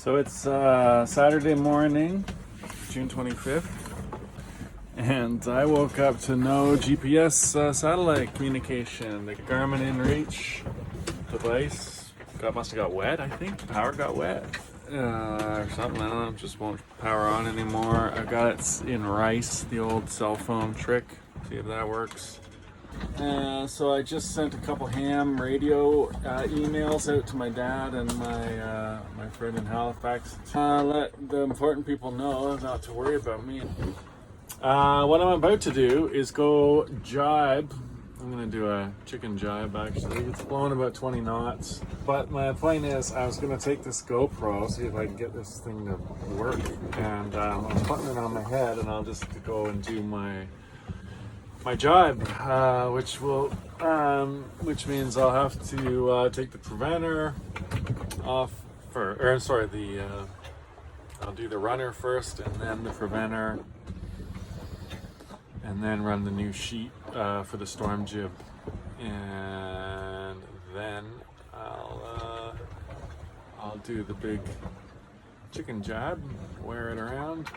So it's Saturday morning, June 25th, and I woke up to no GPS satellite communication. The Garmin InReach device must have got wet, I think. The power got wet or something. I don't know, just won't power on anymore. I got it in rice, the old cell phone trick. See if that works. So I just sent a couple ham radio emails out to my dad and my friend in Halifax to let the important people know not to worry about me. What I'm about to do is go jibe. I'm going to do a chicken jibe actually. It's blowing about 20 knots. But my point is I was going to take this GoPro, see if I can get this thing to work. And I'm putting it on my head and I'll just go and do my jibe, which means I'll have to take the preventer off I'll do the runner first and then the preventer, and then run the new sheet for the storm jib, and then I'll do the big chicken jibe, wear it around.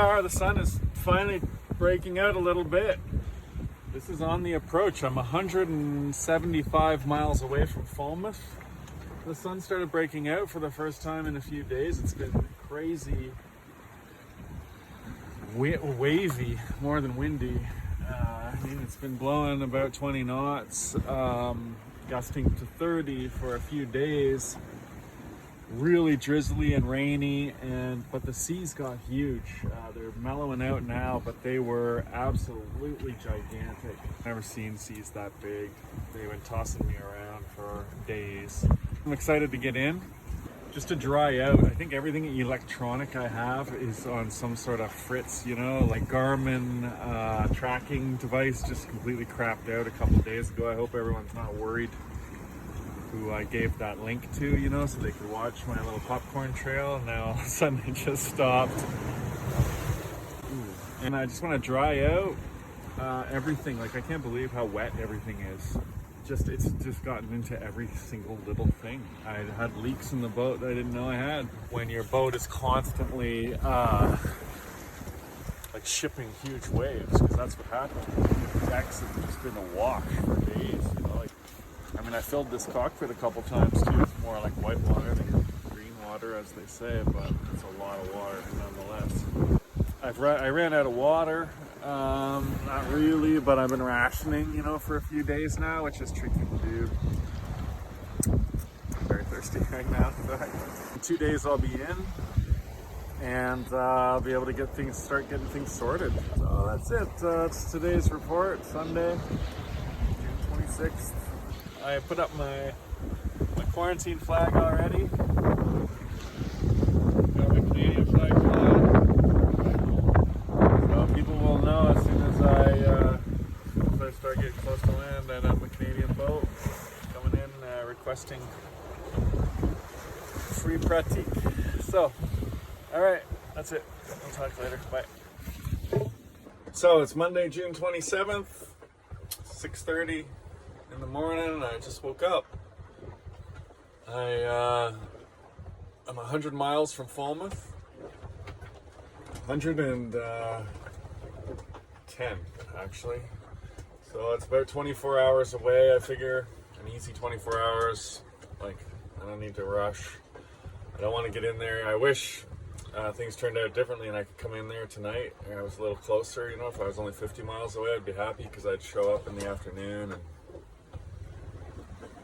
are. The sun is finally breaking out a little bit. This is on the approach. I'm 175 miles away from Falmouth. The sun started breaking out for the first time in a few days. It's been crazy wavy, more than windy. I mean, it's been blowing about 20 knots, gusting to 30 for a few days. Really drizzly and rainy, but the seas got huge. They're mellowing out now, but they were absolutely gigantic. Never seen seas that big. They've been tossing me around for days. I'm excited to get in, just to dry out. I think everything electronic I have is on some sort of fritz, you know, like Garmin tracking device just completely crapped out a couple days ago. I hope everyone's not worried who I gave that link to, you know, so they could watch my little popcorn trail, and now all of a sudden it just stopped. Ooh. And I just want to dry out everything. Like, I can't believe how wet everything is. It's just gotten into every single little thing. I had leaks in the boat that I didn't know I had. When your boat is constantly like shipping huge waves, because that's what happened. The decks have just been awash for days, you know, like, I mean, I filled this cockpit a couple times too. It's more like white water than green water, as they say, but it's a lot of water nonetheless. I ran out of water. Not really, but I've been rationing, you know, for a few days now, which is tricky to do. I'm very thirsty right now. In 2 days I'll be in, and I'll be able to start getting things sorted. So that's it. It's today's report, Sunday, June 26th. I put up my quarantine flag already. Got my Canadian flag flying. So people will know as soon as I start getting close to land and I'm a Canadian boat coming in requesting free pratique. So, all right, that's it. We'll talk later. Bye. So it's Monday, June 27th, 6:30 in the morning. I just woke up. I'm 100 miles from Falmouth. 110 actually. So it's about 24 hours away. I figure an easy 24 hours. Like, I don't need to rush. I don't want to get in there. I wish things turned out differently and I could come in there tonight. I was a little closer, you know. If I was only 50 miles away, I'd be happy because I'd show up in the afternoon. And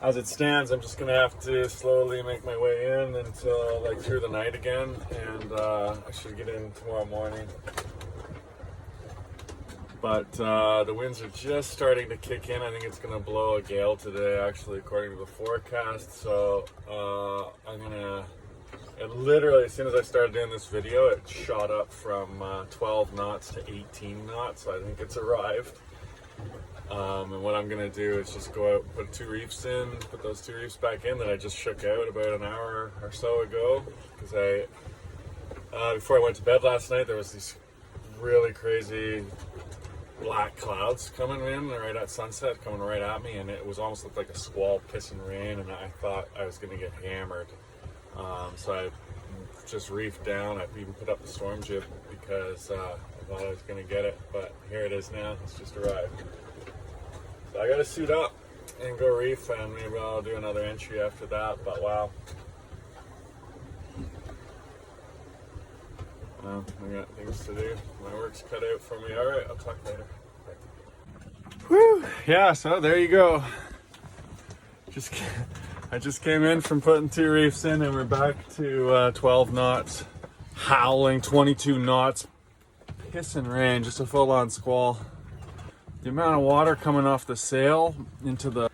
as it stands, I'm just gonna have to slowly make my way in until like through the night again, and I should get in tomorrow morning. But the winds are just starting to kick in. I think it's gonna blow a gale today, actually, according to the forecast. So it literally, as soon as I started doing this video, it shot up from 12 knots to 18 knots. So I think it's arrived. And what I'm gonna do is just go out, put 2 reefs in, put those 2 reefs back in that I just shook out about an hour or so ago. Because before I went to bed last night, there was these really crazy black clouds coming in right at sunset, coming right at me, and it was almost looked like a squall pissing rain, and I thought I was gonna get hammered. So I just reefed down. I even put up the storm jib because I thought I was gonna get it, but here it is now. It's just arrived. So I gotta suit up and go reef, and maybe I'll do another entry after that, but wow. Well, I got things to do. My work's cut out for me. All right, I'll talk later. Bye. Whew, yeah, so there you go. I just came in from putting 2 reefs in, and we're back to 12 knots, howling 22 knots, pissing rain, just a full-on squall. The amount of water coming off the sail into the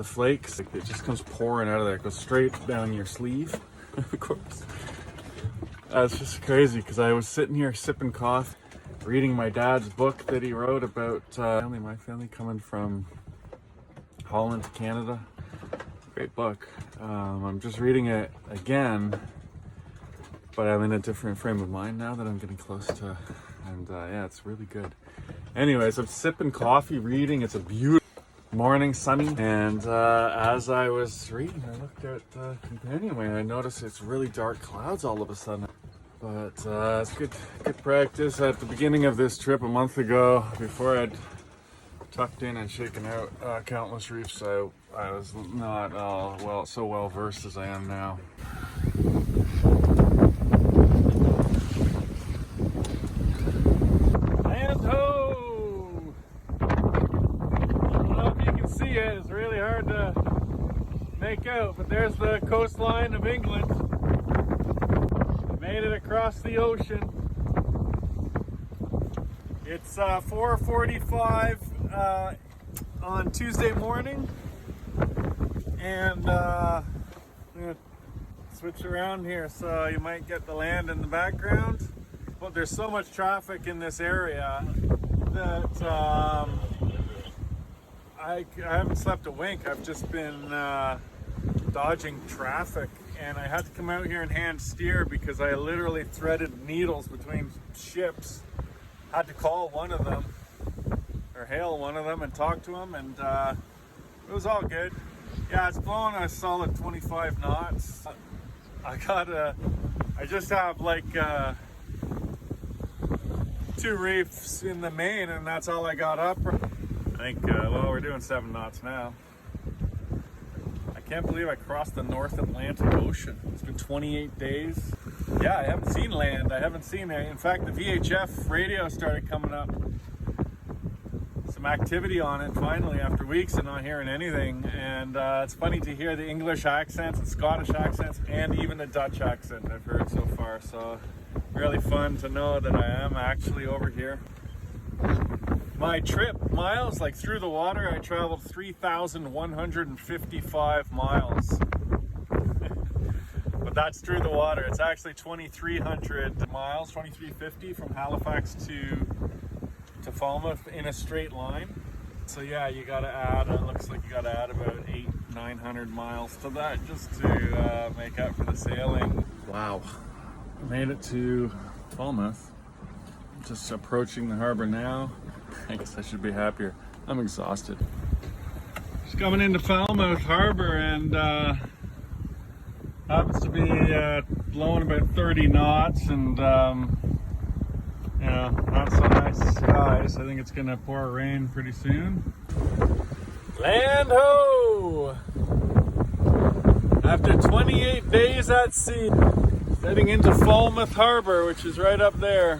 flakes, like, it just comes pouring out of there. It goes straight down your sleeve, of course. It's just crazy because I was sitting here sipping coffee, reading my dad's book that he wrote about my family coming from Holland to Canada. Great book. I'm just reading it again, but I'm in a different frame of mind now that I'm getting close to, and yeah, it's really good. Anyways, I'm sipping coffee, reading. It's a beautiful morning, sunny, and as I was reading, I looked at the companionway and I noticed it's really dark clouds all of a sudden. But it's good practice. At the beginning of this trip a month ago, before I'd tucked in and shaken out countless reefs, I was not so well versed as I am now. Land ho! I don't know if you can see it. It's really hard to make out, but there's the coastline of England. Made it across the ocean. It's 4:45 on Tuesday morning, and I'm gonna switch around here so you might get the land in the background. But there's so much traffic in this area that I haven't slept a wink. I've just been dodging traffic. And I had to come out here and hand steer because I literally threaded needles between ships. Had to call one of them, or hail one of them and talk to them, and it was all good. Yeah, it's blowing a solid 25 knots. I just have like 2 reefs in the main, and that's all I got up. I think, well, we're doing 7 knots now. I can't believe I crossed the North Atlantic Ocean. It's been 28 days. Yeah, I haven't seen land. I haven't seen it. In fact, the VHF radio started coming up. Some activity on it finally after weeks of not hearing anything. And it's funny to hear the English accents and Scottish accents and even the Dutch accent I've heard so far. So really fun to know that I am actually over here. My trip miles, like through the water, I traveled 3,155 miles. But that's through the water. It's actually 2,300 miles, 2,350 from Halifax to Falmouth in a straight line. So yeah, you gotta add, it looks like you gotta add about 800-900 miles to that just to make up for the sailing. Wow, I made it to Falmouth. Just approaching the harbor now. I guess I should be happier. I'm exhausted. Just coming into Falmouth Harbor, and happens to be blowing about 30 knots, and not so nice skies. I think it's gonna pour rain pretty soon. Land ho! After 28 days at sea, heading into Falmouth Harbor, which is right up there.